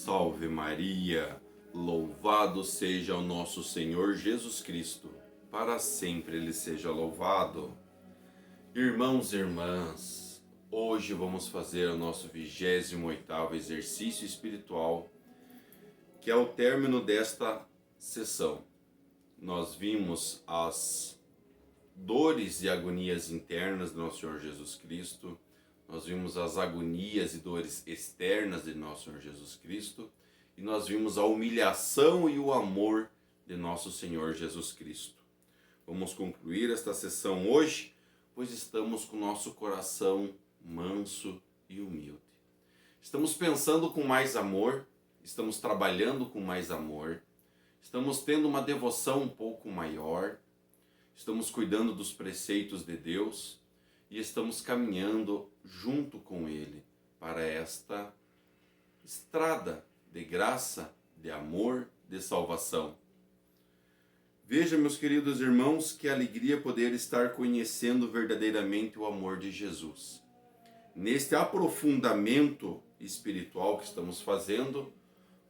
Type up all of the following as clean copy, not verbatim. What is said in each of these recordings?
Salve Maria, louvado seja o nosso Senhor Jesus Cristo, para sempre Ele seja louvado. Irmãos e irmãs, hoje vamos fazer o nosso 28º exercício espiritual, que é o término desta sessão. Nós vimos as dores e agonias internas do nosso Senhor Jesus Cristo, nós vimos as agonias e dores externas de nosso Senhor Jesus Cristo, e nós vimos a humilhação e o amor de nosso Senhor Jesus Cristo. Vamos concluir esta sessão hoje, pois estamos com nosso coração manso e humilde. Estamos pensando com mais amor, estamos trabalhando com mais amor, estamos tendo uma devoção um pouco maior, estamos cuidando dos preceitos de Deus e estamos caminhando junto com Ele para esta estrada de graça, de amor, de salvação. Veja, meus queridos irmãos, que alegria poder estar conhecendo verdadeiramente o amor de Jesus. Neste aprofundamento espiritual que estamos fazendo,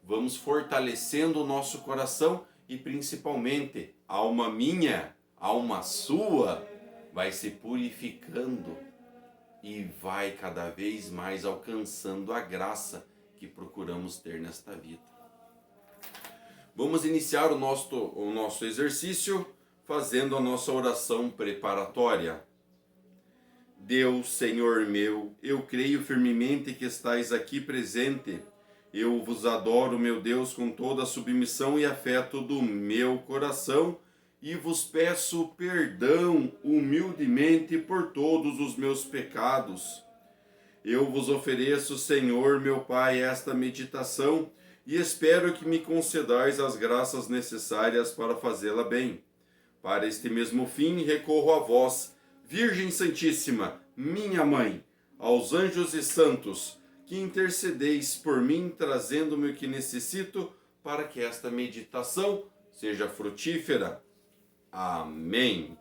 vamos fortalecendo o nosso coração e principalmente a alma minha, a alma sua, vai se purificando e vai cada vez mais alcançando a graça que procuramos ter nesta vida. Vamos iniciar o nosso exercício fazendo a nossa oração preparatória. Deus, Senhor meu, eu creio firmemente que estais aqui presente. Eu vos adoro, meu Deus, com toda a submissão e afeto do meu coração, e vos peço perdão humildemente por todos os meus pecados. Eu vos ofereço, Senhor, meu Pai, esta meditação e espero que me concedais as graças necessárias para fazê-la bem. Para este mesmo fim, recorro a vós, Virgem Santíssima, minha Mãe, aos anjos e santos, que intercedeis por mim, trazendo-me o que necessito para que esta meditação seja frutífera. Amém.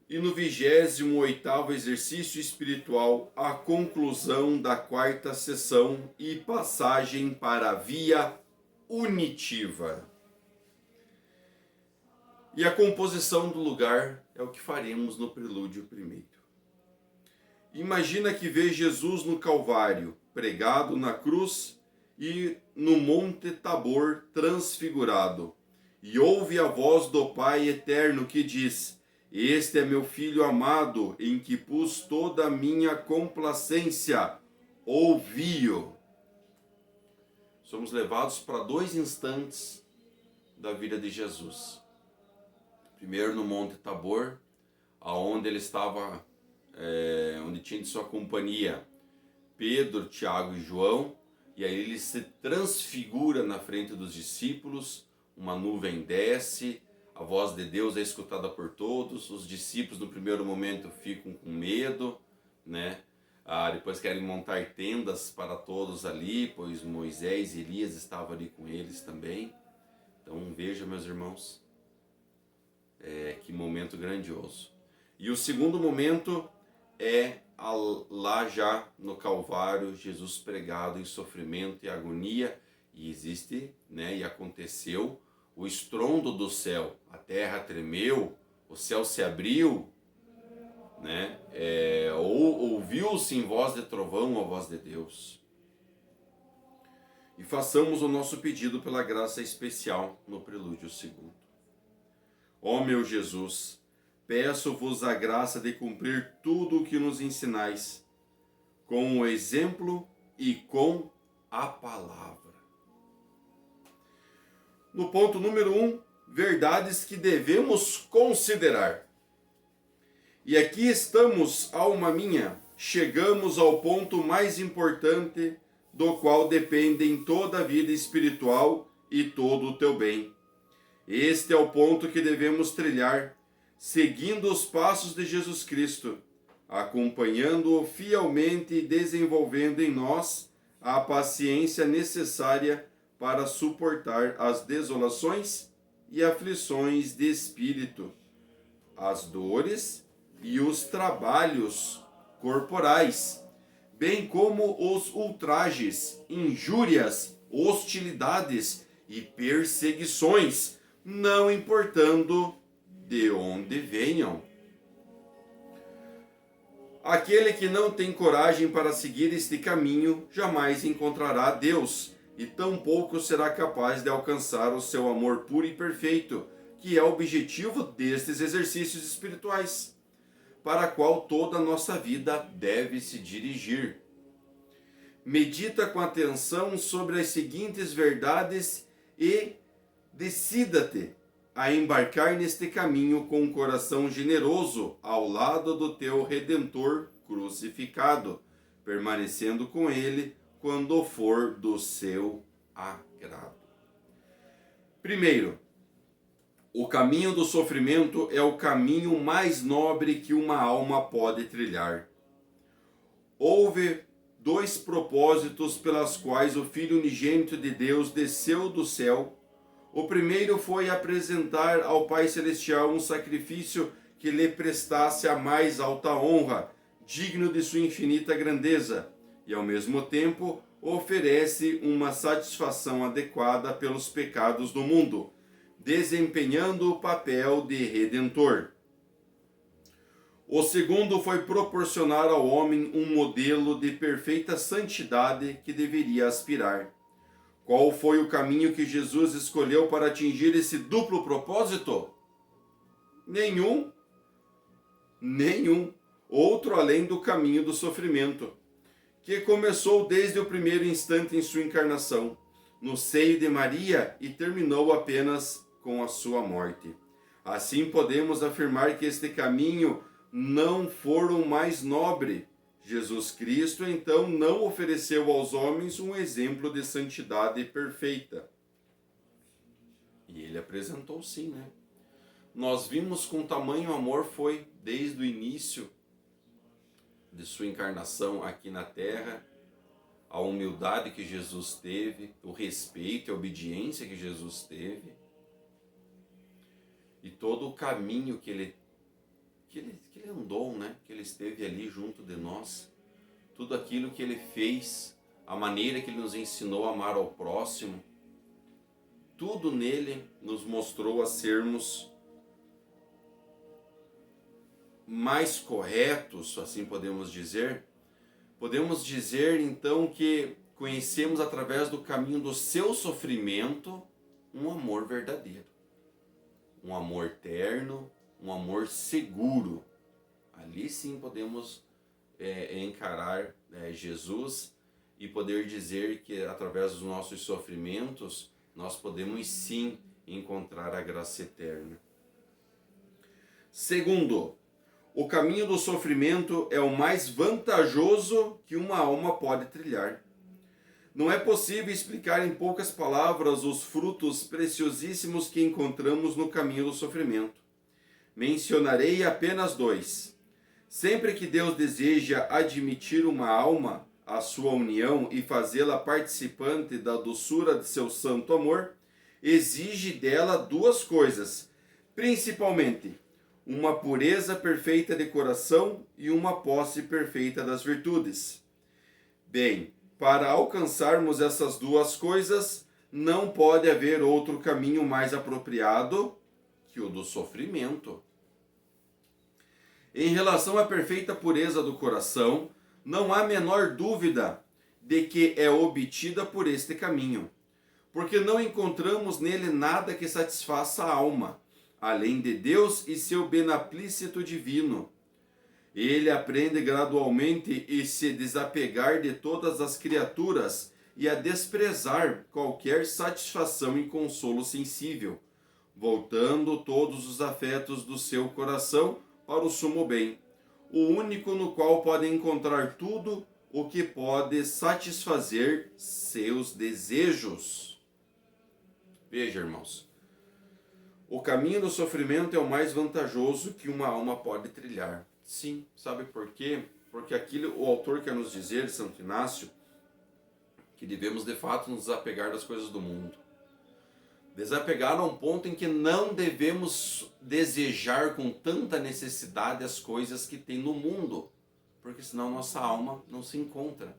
E no 28º exercício espiritual, a conclusão da 4ª sessão e passagem para a via unitiva. E a composição do lugar é o que faremos no prelúdio primeiro. Imagina que vê Jesus no Calvário, pregado na cruz, e no Monte Tabor transfigurado, e ouve a voz do Pai eterno que diz: Este é meu Filho amado, em que pus toda a minha complacência, ouvi-o. Somos levados para 2 instantes da vida de Jesus. Primeiro no Monte Tabor, aonde ele estava, onde tinha de sua companhia Pedro, Tiago e João, e aí ele se transfigura na frente dos discípulos, uma nuvem desce, a voz de Deus é escutada por todos, os discípulos no primeiro momento ficam com medo, né? Depois querem montar tendas para todos ali, pois Moisés e Elias estavam ali com eles também. Então veja, meus irmãos, que momento grandioso. E o segundo momento é lá já no Calvário, Jesus pregado em sofrimento e agonia, e existe, né, e aconteceu o estrondo do céu, a terra tremeu, o céu se abriu, né, ouviu-se em voz de trovão a voz de Deus. E façamos o nosso pedido pela graça especial no prelúdio segundo. Ó meu Jesus, peço-vos a graça de cumprir tudo o que nos ensinais, com o exemplo e com a palavra. No ponto número 1, verdades que devemos considerar. E aqui estamos, alma minha, chegamos ao ponto mais importante do qual dependem toda a vida espiritual e todo o teu bem. Este é o ponto que devemos trilhar, seguindo os passos de Jesus Cristo, acompanhando-o fielmente e desenvolvendo em nós a paciência necessária para suportar as desolações e aflições de espírito, as dores e os trabalhos corporais, bem como os ultrajes, injúrias, hostilidades e perseguições, não importando de onde venham. Aquele que não tem coragem para seguir este caminho jamais encontrará Deus, e tampouco será capaz de alcançar o seu amor puro e perfeito, que é o objetivo destes exercícios espirituais, para a qual toda a nossa vida deve se dirigir. Medita com atenção sobre as seguintes verdades e decida-te a embarcar neste caminho com um coração generoso ao lado do teu Redentor crucificado, permanecendo com ele quando for do seu agrado. Primeiro, o caminho do sofrimento é o caminho mais nobre que uma alma pode trilhar. Houve dois propósitos pelas quais o Filho unigênito de Deus desceu do céu. O primeiro foi apresentar ao Pai Celestial um sacrifício que lhe prestasse a mais alta honra, digno de sua infinita grandeza, e ao mesmo tempo oferece uma satisfação adequada pelos pecados do mundo, desempenhando o papel de redentor. O segundo foi proporcionar ao homem um modelo de perfeita santidade que deveria aspirar. Qual foi o caminho que Jesus escolheu para atingir esse duplo propósito? Nenhum outro além do caminho do sofrimento, que começou desde o primeiro instante em sua encarnação, no seio de Maria, e terminou apenas com a sua morte. Assim podemos afirmar que este caminho não for o mais nobre. Jesus Cristo, então, não ofereceu aos homens um exemplo de santidade perfeita. E ele apresentou sim, né? Nós vimos com tamanho amor foi desde o início de sua encarnação aqui na Terra, a humildade que Jesus teve, o respeito e a obediência que Jesus teve, e todo o caminho que ele andou, né? Que ele esteve ali junto de nós, tudo aquilo que ele fez, a maneira que ele nos ensinou a amar ao próximo, tudo nele nos mostrou a sermos mais corretos, assim podemos dizer. Podemos dizer então que conhecemos através do caminho do seu sofrimento um amor verdadeiro, um amor terno, um amor seguro. Ali sim podemos encarar Jesus e poder dizer que através dos nossos sofrimentos nós podemos sim encontrar a graça eterna. Segundo, o caminho do sofrimento é o mais vantajoso que uma alma pode trilhar. Não é possível explicar em poucas palavras os frutos preciosíssimos que encontramos no caminho do sofrimento. Mencionarei apenas dois. Sempre que Deus deseja admitir uma alma à sua união e fazê-la participante da doçura de seu santo amor, exige dela duas coisas, principalmente uma pureza perfeita de coração e uma posse perfeita das virtudes. Bem, para alcançarmos essas duas coisas, não pode haver outro caminho mais apropriado que o do sofrimento. Em relação à perfeita pureza do coração, não há menor dúvida de que é obtida por este caminho, porque não encontramos nele nada que satisfaça a alma, além de Deus e seu benaplícito divino. Ele aprende gradualmente a se desapegar de todas as criaturas e a desprezar qualquer satisfação e consolo sensível, voltando todos os afetos do seu coração para o sumo bem, o único no qual pode encontrar tudo o que pode satisfazer seus desejos. Veja, irmãos, o caminho do sofrimento é o mais vantajoso que uma alma pode trilhar. Sim, sabe por quê? Porque o autor quer nos dizer, Santo Inácio, que devemos de fato nos desapegar das coisas do mundo. Desapegar a um ponto em que não devemos desejar com tanta necessidade as coisas que tem no mundo. porque senão nossa alma não se encontra.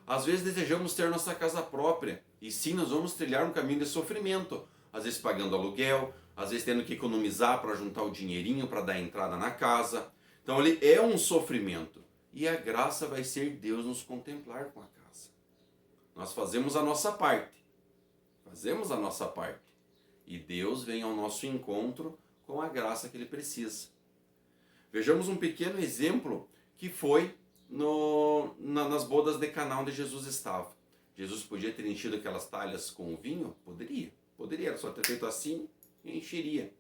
Às vezes desejamos ter nossa casa própria, e sim, nós vamos trilhar um caminho de sofrimento, às vezes pagando aluguel, às vezes tendo que economizar para juntar o dinheirinho para dar entrada na casa. Então ele é um sofrimento, e a graça vai ser Deus nos contemplar com a casa. Nós fazemos a nossa parte, e Deus vem ao nosso encontro com a graça que ele precisa. Vejamos um pequeno exemplo que foi nas bodas de Caná onde Jesus estava. Jesus podia ter enchido aquelas talhas com o vinho? Poderia, era só ter feito assim e encheria.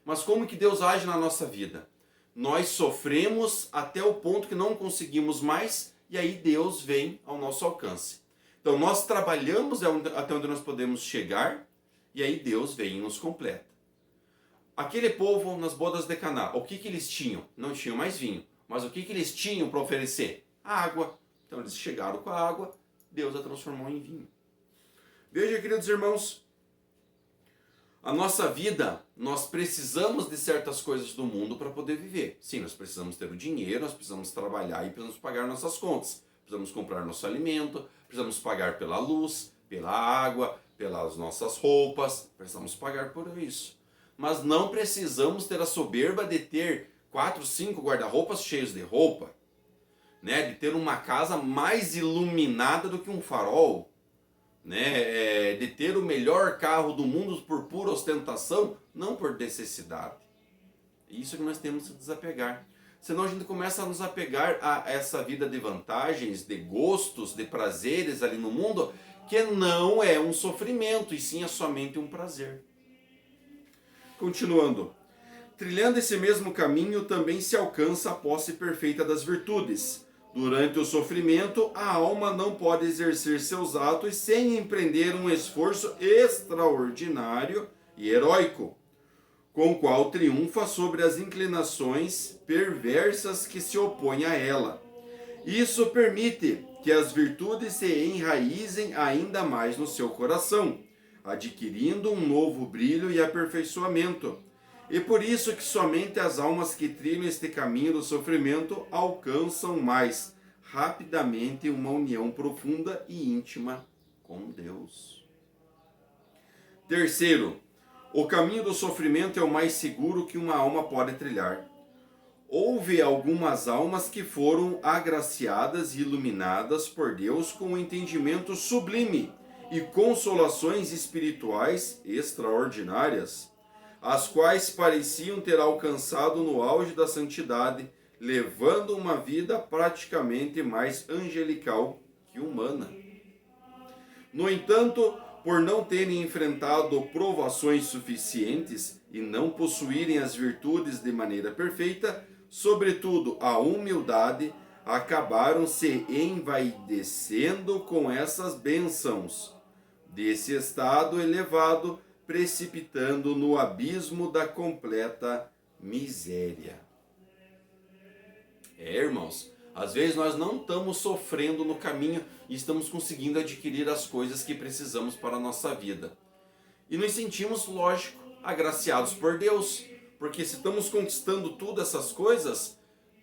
Mas como que Deus age na nossa vida? Nós sofremos até o ponto que não conseguimos mais, e aí Deus vem ao nosso alcance. Então nós trabalhamos até onde nós podemos chegar, e aí Deus vem e nos completa. Aquele povo nas bodas de Caná, o que eles tinham? Não tinham mais vinho, mas o que eles tinham para oferecer? A água. Então eles chegaram com a água, Deus a transformou em vinho. Veja, queridos irmãos, a nossa vida, nós precisamos de certas coisas do mundo para poder viver. Sim, nós precisamos ter o dinheiro, nós precisamos trabalhar e precisamos pagar nossas contas. Precisamos comprar nosso alimento, precisamos pagar pela luz, pela água, pelas nossas roupas, precisamos pagar por isso. Mas não precisamos ter a soberba de ter 4, 5 guarda-roupas cheios de roupa, né? De ter uma casa mais iluminada do que um farol, né? De ter o melhor carro do mundo por pura ostentação, não por necessidade. Isso que nós temos que desapegar. Senão a gente começa a nos apegar a essa vida de vantagens, de gostos, de prazeres ali no mundo, que não é um sofrimento, e sim é somente um prazer. Continuando. Trilhando esse mesmo caminho também se alcança a posse perfeita das virtudes. Durante o sofrimento, a alma não pode exercer seus atos sem empreender um esforço extraordinário e heróico, com o qual triunfa sobre as inclinações perversas que se opõem a ela. Isso permite que as virtudes se enraizem ainda mais no seu coração, adquirindo um novo brilho e aperfeiçoamento. E por isso que somente as almas que trilham este caminho do sofrimento alcançam mais rapidamente uma união profunda e íntima com Deus. Terceiro, o caminho do sofrimento é o mais seguro que uma alma pode trilhar. Houve algumas almas que foram agraciadas e iluminadas por Deus com um entendimento sublime e consolações espirituais extraordinárias, as quais pareciam ter alcançado no auge da santidade, levando uma vida praticamente mais angelical que humana. No entanto, por não terem enfrentado provações suficientes e não possuírem as virtudes de maneira perfeita, sobretudo a humildade, acabaram se envaidecendo com essas bênçãos, desse estado elevado, precipitando no abismo da completa miséria. Irmãos, às vezes nós não estamos sofrendo no caminho e estamos conseguindo adquirir as coisas que precisamos para a nossa vida. E nos sentimos, lógico, agraciados por Deus, porque se estamos conquistando todas essas coisas,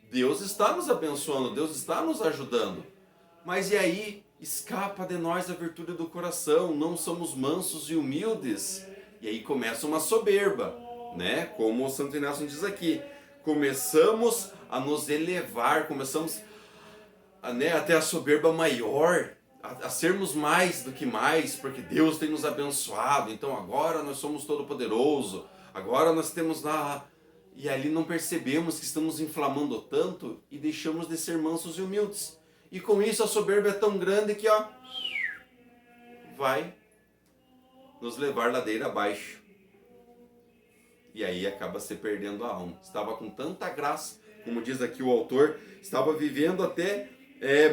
Deus está nos abençoando, Deus está nos ajudando. Mas e aí, escapa de nós a virtude do coração, não somos mansos e humildes. E aí começa uma soberba, né? Como o Santo Inácio diz aqui, começamos a nos elevar, começamos até a soberba maior, a sermos mais do que mais, porque Deus tem nos abençoado, então agora nós somos todo-poderoso, agora nós temos lá... E ali não percebemos que estamos inflamando tanto e deixamos de ser mansos e humildes. E com isso a soberba é tão grande que vai nos levar ladeira abaixo. E aí acaba se perdendo a alma. Estava com tanta graça, como diz aqui o autor, estava vivendo até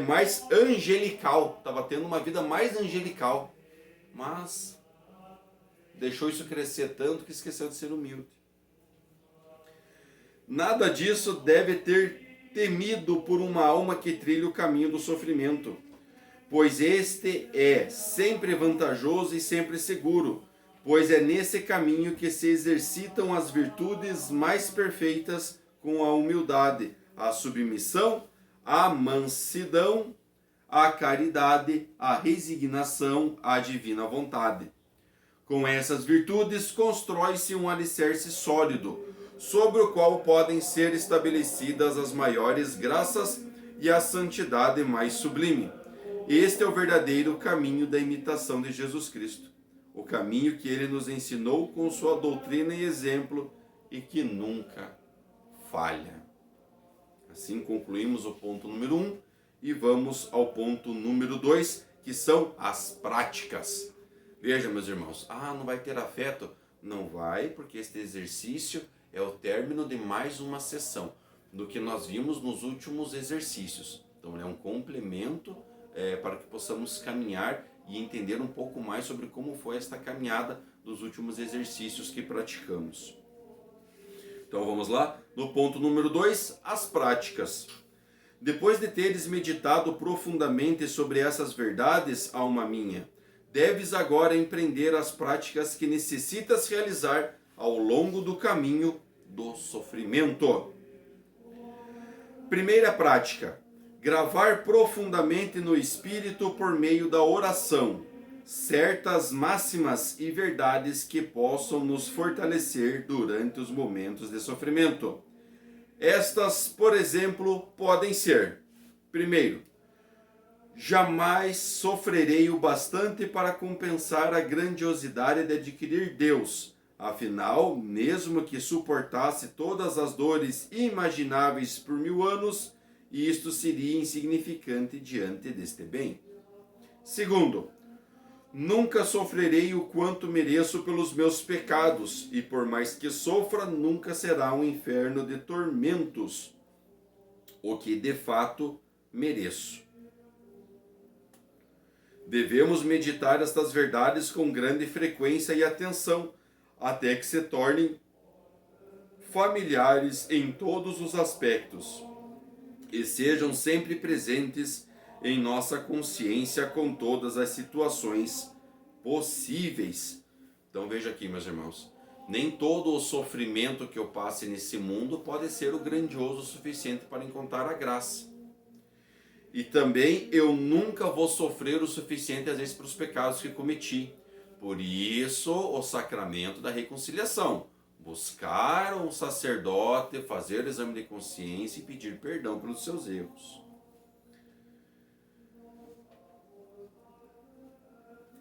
mais angelical, estava tendo uma vida mais angelical, mas deixou isso crescer tanto que esqueceu de ser humilde. Nada disso deve ter temido por uma alma que trilha o caminho do sofrimento, pois este é sempre vantajoso e sempre seguro, pois é nesse caminho que se exercitam as virtudes mais perfeitas com a humildade, a submissão, a mansidão, a caridade, a resignação, a divina vontade. Com essas virtudes, constrói-se um alicerce sólido, sobre o qual podem ser estabelecidas as maiores graças e a santidade mais sublime. Este é o verdadeiro caminho da imitação de Jesus Cristo, o caminho que ele nos ensinou com sua doutrina e exemplo e que nunca falha. Assim concluímos o ponto número 1 e vamos ao ponto número 2, que são as práticas. Veja, meus irmãos, não vai ter afeto? Não vai, porque este exercício é o término de mais uma sessão do que nós vimos nos últimos exercícios. Então é um complemento para que possamos caminhar e entender um pouco mais sobre como foi esta caminhada dos últimos exercícios que praticamos. Então vamos lá, no ponto número 2, as práticas. Depois de teres meditado profundamente sobre essas verdades, alma minha, deves agora empreender as práticas que necessitas realizar ao longo do caminho do sofrimento. Primeira prática: gravar profundamente no espírito por meio da oração certas máximas e verdades que possam nos fortalecer durante os momentos de sofrimento. Estas, por exemplo, podem ser: primeiro, jamais sofrerei o bastante para compensar a grandiosidade de adquirir Deus. Afinal, mesmo que suportasse todas as dores imagináveis por 1000 anos, isto seria insignificante diante deste bem. Segundo, nunca sofrerei o quanto mereço pelos meus pecados, e por mais que sofra, nunca será um inferno de tormentos, o que de fato mereço. Devemos meditar estas verdades com grande frequência e atenção, até que se tornem familiares em todos os aspectos e sejam sempre presentes em nossa consciência com todas as situações possíveis. Então veja aqui, meus irmãos, nem todo o sofrimento que eu passe nesse mundo pode ser o grandioso o suficiente para encontrar a graça. E também eu nunca vou sofrer o suficiente às vezes para os pecados que cometi. Por isso o sacramento da reconciliação. Buscar um sacerdote, fazer o exame de consciência e pedir perdão pelos seus erros.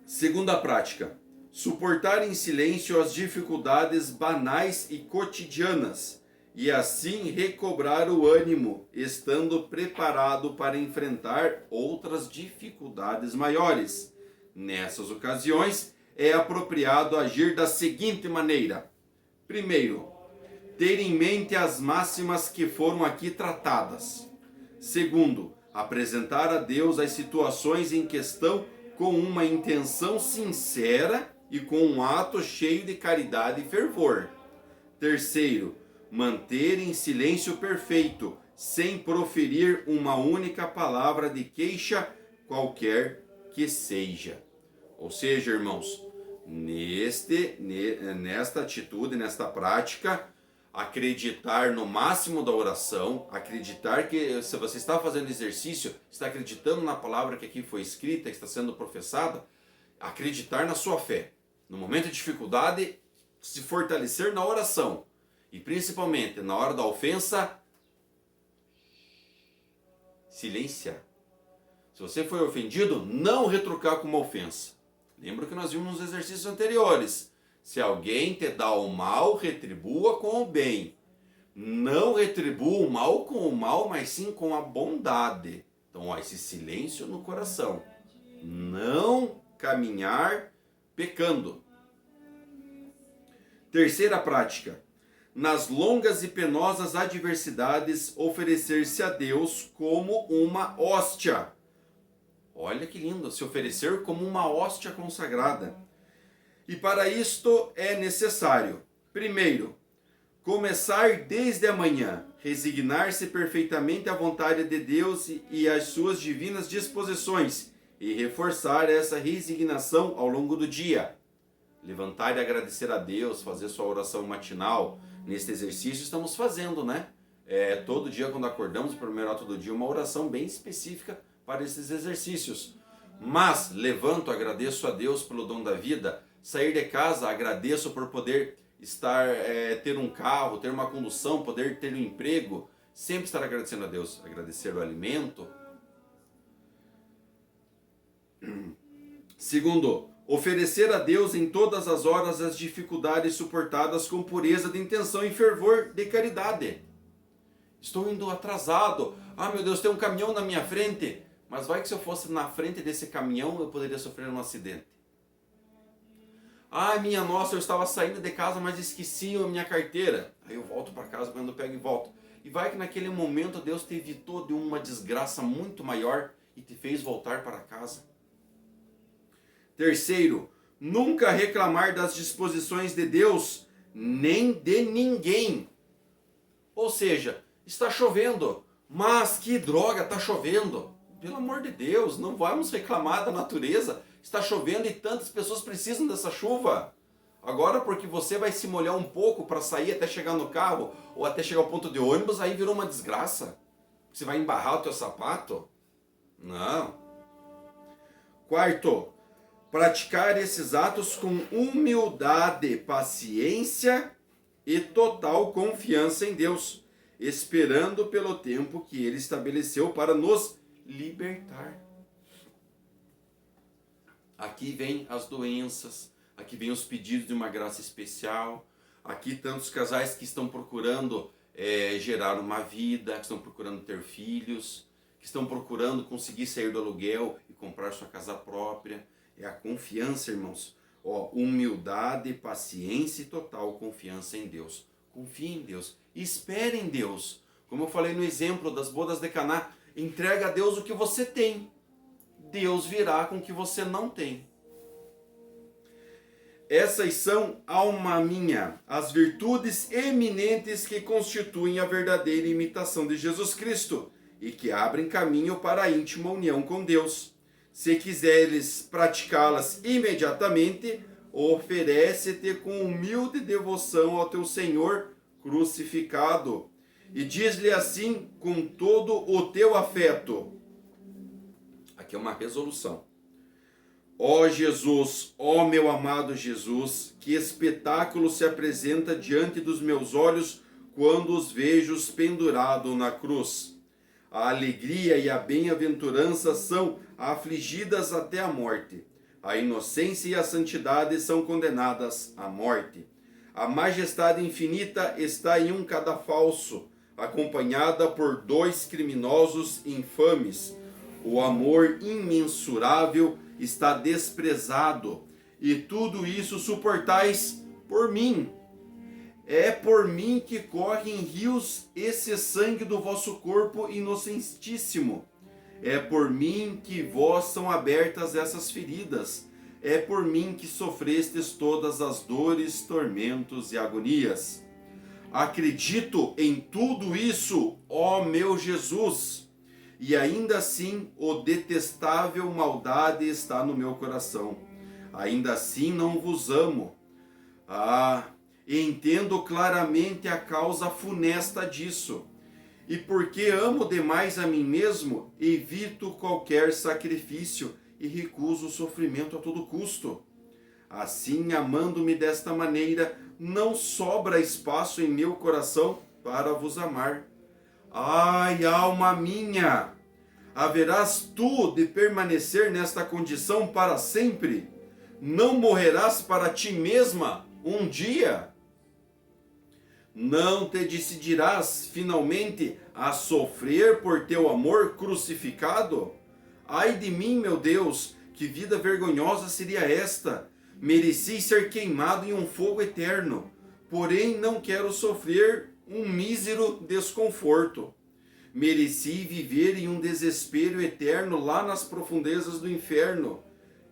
Segunda prática: suportar em silêncio as dificuldades banais e cotidianas, e assim recobrar o ânimo, estando preparado para enfrentar outras dificuldades maiores. Nessas ocasiões, é apropriado agir da seguinte maneira: primeiro, ter em mente as máximas que foram aqui tratadas. Segundo, apresentar a Deus as situações em questão com uma intenção sincera e com um ato cheio de caridade e fervor. Terceiro, manter em silêncio perfeito, sem proferir uma única palavra de queixa, qualquer que seja. Ou seja, irmãos, nesta atitude, nesta prática, acreditar no máximo da oração, acreditar que se você está fazendo exercício, está acreditando na palavra que aqui foi escrita, que está sendo professada, acreditar na sua fé. No momento de dificuldade, se fortalecer na oração. E principalmente na hora da ofensa, silenciar. Se você foi ofendido, não retrucar com uma ofensa. Lembra que nós vimos nos exercícios anteriores. Se alguém te dá o mal, retribua com o bem. Não retribua o mal com o mal, mas sim com a bondade. Então, esse silêncio no coração. Não caminhar pecando. Terceira prática: nas longas e penosas adversidades, oferecer-se a Deus como uma hóstia. Olha que lindo, se oferecer como uma hóstia consagrada. E para isto é necessário, primeiro, começar desde amanhã, resignar-se perfeitamente à vontade de Deus e às suas divinas disposições, e reforçar essa resignação ao longo do dia. Levantar e agradecer a Deus, fazer sua oração matinal. Neste exercício estamos fazendo, né? todo dia quando acordamos, primeiro ato do dia, uma oração bem específica para esses exercícios. Mas levanto, agradeço a Deus pelo dom da vida. Sair de casa, agradeço por poder ter um carro, ter uma condução, poder ter um emprego. Sempre estar agradecendo a Deus. Agradecer o alimento. Segundo, oferecer a Deus em todas as horas as dificuldades suportadas com pureza de intenção e fervor de caridade. Estou indo atrasado. Meu Deus, tem um caminhão na minha frente. Mas vai que se eu fosse na frente desse caminhão, eu poderia sofrer um acidente. Minha nossa, eu estava saindo de casa, mas esqueci a minha carteira. Aí eu volto para casa, quando eu pego e volto. E vai que naquele momento Deus te evitou de uma desgraça muito maior e te fez voltar para casa. Terceiro, nunca reclamar das disposições de Deus, nem de ninguém. Ou seja, está chovendo, mas que droga, está chovendo. Pelo amor de Deus, não vamos reclamar da natureza. Está chovendo e tantas pessoas precisam dessa chuva. Agora porque você vai se molhar um pouco para sair até chegar no carro ou até chegar ao ponto de ônibus, aí virou uma desgraça. Você vai embarrar o teu sapato? Não. Quarto, praticar esses atos com humildade, paciência e total confiança em Deus, esperando pelo tempo que Ele estabeleceu para nos libertar. Aqui vem as doenças, aqui vem os pedidos de uma graça especial, aqui tantos casais que estão procurando gerar uma vida, que estão procurando ter filhos, que estão procurando conseguir sair do aluguel e comprar sua casa própria. É a confiança, irmãos. Humildade, paciência e total confiança em Deus. Confie em Deus, espere em Deus. Como eu falei no exemplo das bodas de Caná, entrega a Deus o que você tem. Deus virá com o que você não tem. Essas são, alma minha, as virtudes eminentes que constituem a verdadeira imitação de Jesus Cristo e que abrem caminho para a íntima união com Deus. Se quiseres praticá-las imediatamente, oferece-te com humilde devoção ao teu Senhor crucificado e diz-lhe assim com todo o teu afeto. Aqui é uma resolução. Ó Jesus, ó meu amado Jesus, que espetáculo se apresenta diante dos meus olhos quando os vejo pendurado na cruz. A alegria e a bem-aventurança são afligidas até a morte. A inocência e a santidade são condenadas à morte. A majestade infinita está em um cadafalso, acompanhada por 2 criminosos infames. O amor imensurável está desprezado, e tudo isso suportais por mim. É por mim que corre em rios esse sangue do vosso corpo inocentíssimo. É por mim que vós são abertas essas feridas. É por mim que sofrestes todas as dores, tormentos e agonias. Acredito em tudo isso, ó meu Jesus, e ainda assim o detestável maldade está no meu coração. Ainda assim não vos amo. Entendo claramente a causa funesta disso. E porque amo demais a mim mesmo, evito qualquer sacrifício e recuso o sofrimento a todo custo. Assim, amando-me desta maneira, não sobra espaço em meu coração para vos amar. Ai, alma minha! Haverás tu de permanecer nesta condição para sempre? Não morrerás para ti mesma um dia? Não te decidirás finalmente a sofrer por teu amor crucificado? Ai de mim, meu Deus, que vida vergonhosa seria esta! Mereci ser queimado em um fogo eterno, porém não quero sofrer um mísero desconforto. Mereci viver em um desespero eterno lá nas profundezas do inferno,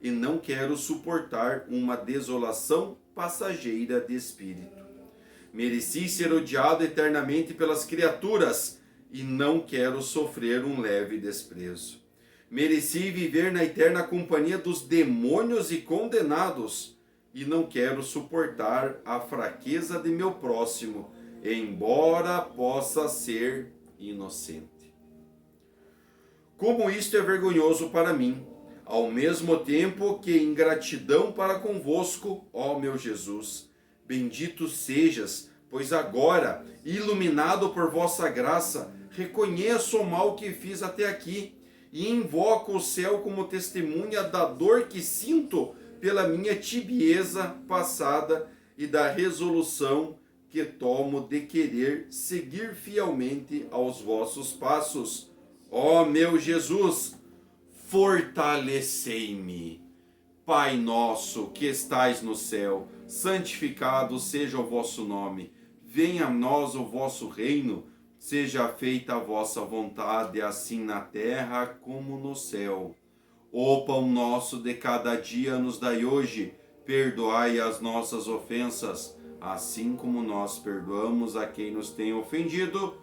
e não quero suportar uma desolação passageira de espírito. Mereci ser odiado eternamente pelas criaturas, e não quero sofrer um leve desprezo. Mereci viver na eterna companhia dos demônios e condenados, e não quero suportar a fraqueza de meu próximo, embora possa ser inocente. Como isto é vergonhoso para mim, ao mesmo tempo que ingratidão para convosco, ó meu Jesus. Bendito sejas, pois agora, iluminado por vossa graça, reconheço o mal que fiz até aqui e invoco o céu como testemunha da dor que sinto pela minha tibieza passada e da resolução que tomo de querer seguir fielmente aos vossos passos. Ó meu Jesus, fortalecei-me. Pai nosso que estais no céu, santificado seja o vosso nome. Venha a nós o vosso reino. Seja feita a vossa vontade, assim na terra como no céu. O pão nosso de cada dia nos dai hoje. Perdoai as nossas ofensas, assim como nós perdoamos a quem nos tem ofendido.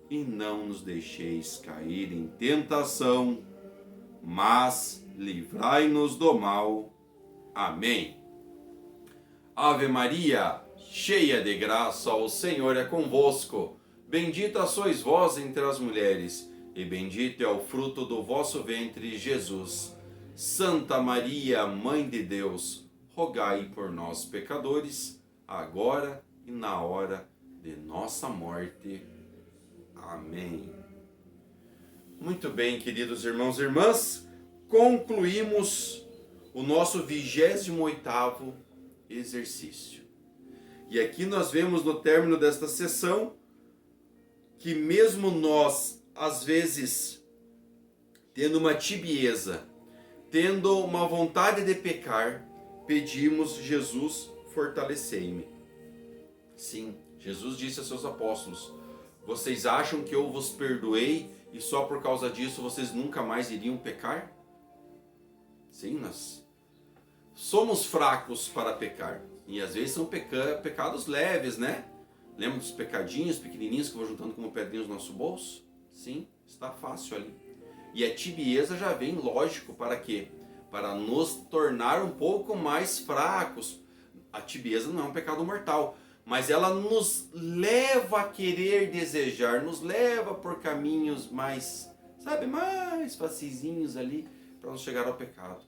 E não nos deixeis cair em tentação, mas livrai-nos do mal. Amém. Ave Maria, cheia de graça, o Senhor é convosco. Bendita sois vós entre as mulheres, e bendito é o fruto do vosso ventre, Jesus. Santa Maria, Mãe de Deus, rogai por nós, pecadores, agora e na hora de nossa morte. Amém. Muito bem, queridos irmãos e irmãs, concluímos o nosso 28º exercício. E aqui nós vemos no término desta sessão que mesmo nós, às vezes, tendo uma tibieza, tendo uma vontade de pecar, pedimos: Jesus, fortalecei-me. Sim, Jesus disse a seus apóstolos: vocês acham que eu vos perdoei e só por causa disso vocês nunca mais iriam pecar? Sim, nós somos fracos para pecar. E às vezes são pecados leves, né? Lembra dos pecadinhos pequenininhos que vão juntando como pedrinhas no nosso bolso? Sim, está fácil ali. E a tibieza já vem, lógico, para quê? Para nos tornar um pouco mais fracos. A tibieza não é um pecado mortal, mas ela nos leva a querer desejar, nos leva por caminhos mais, mais facilzinhos ali para nos chegar ao pecado.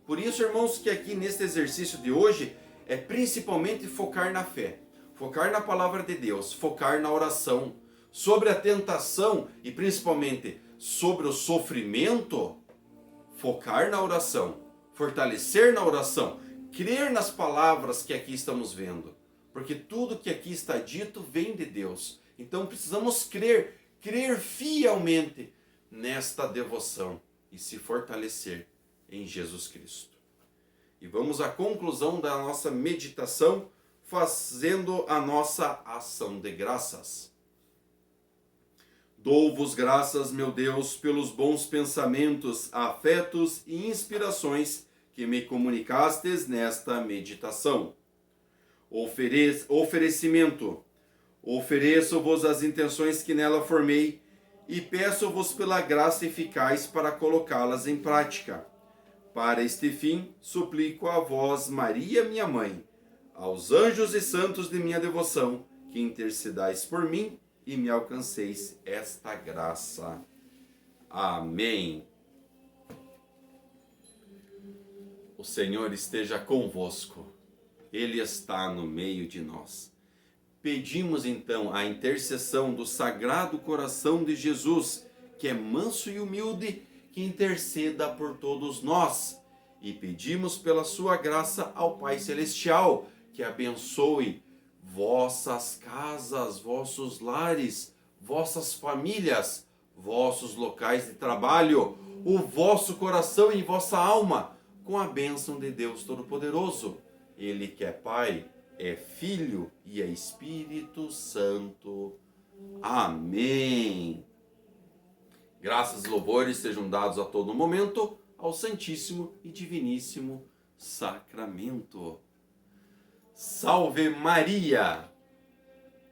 Por isso, irmãos, que aqui neste exercício de hoje é principalmente focar na fé, focar na palavra de Deus, focar na oração, sobre a tentação e principalmente sobre o sofrimento, focar na oração, fortalecer na oração, crer nas palavras que aqui estamos vendo, porque tudo que aqui está dito vem de Deus. Então precisamos crer fielmente nesta devoção e se fortalecer em Jesus Cristo. E vamos à conclusão da nossa meditação, fazendo a nossa ação de graças. Dou-vos graças, meu Deus, pelos bons pensamentos, afetos e inspirações que me comunicastes nesta meditação. Oferecimento. Ofereço-vos as intenções que nela formei e peço-vos pela graça eficaz para colocá-las em prática. Para este fim, suplico a vós, Maria, minha mãe, aos anjos e santos de minha devoção, que intercedais por mim e me alcanceis esta graça. Amém. O Senhor esteja convosco. Ele está no meio de nós. Pedimos então a intercessão do Sagrado Coração de Jesus, que é manso e humilde, que interceda por todos nós. E pedimos pela sua graça ao Pai Celestial, que abençoe vossas casas, vossos lares, vossas famílias, vossos locais de trabalho, o vosso coração e vossa alma, com a bênção de Deus Todo-Poderoso. Ele que é Pai, é Filho e é Espírito Santo. Amém. Graças e louvores sejam dados a todo momento ao Santíssimo e Diviníssimo Sacramento. Salve Maria!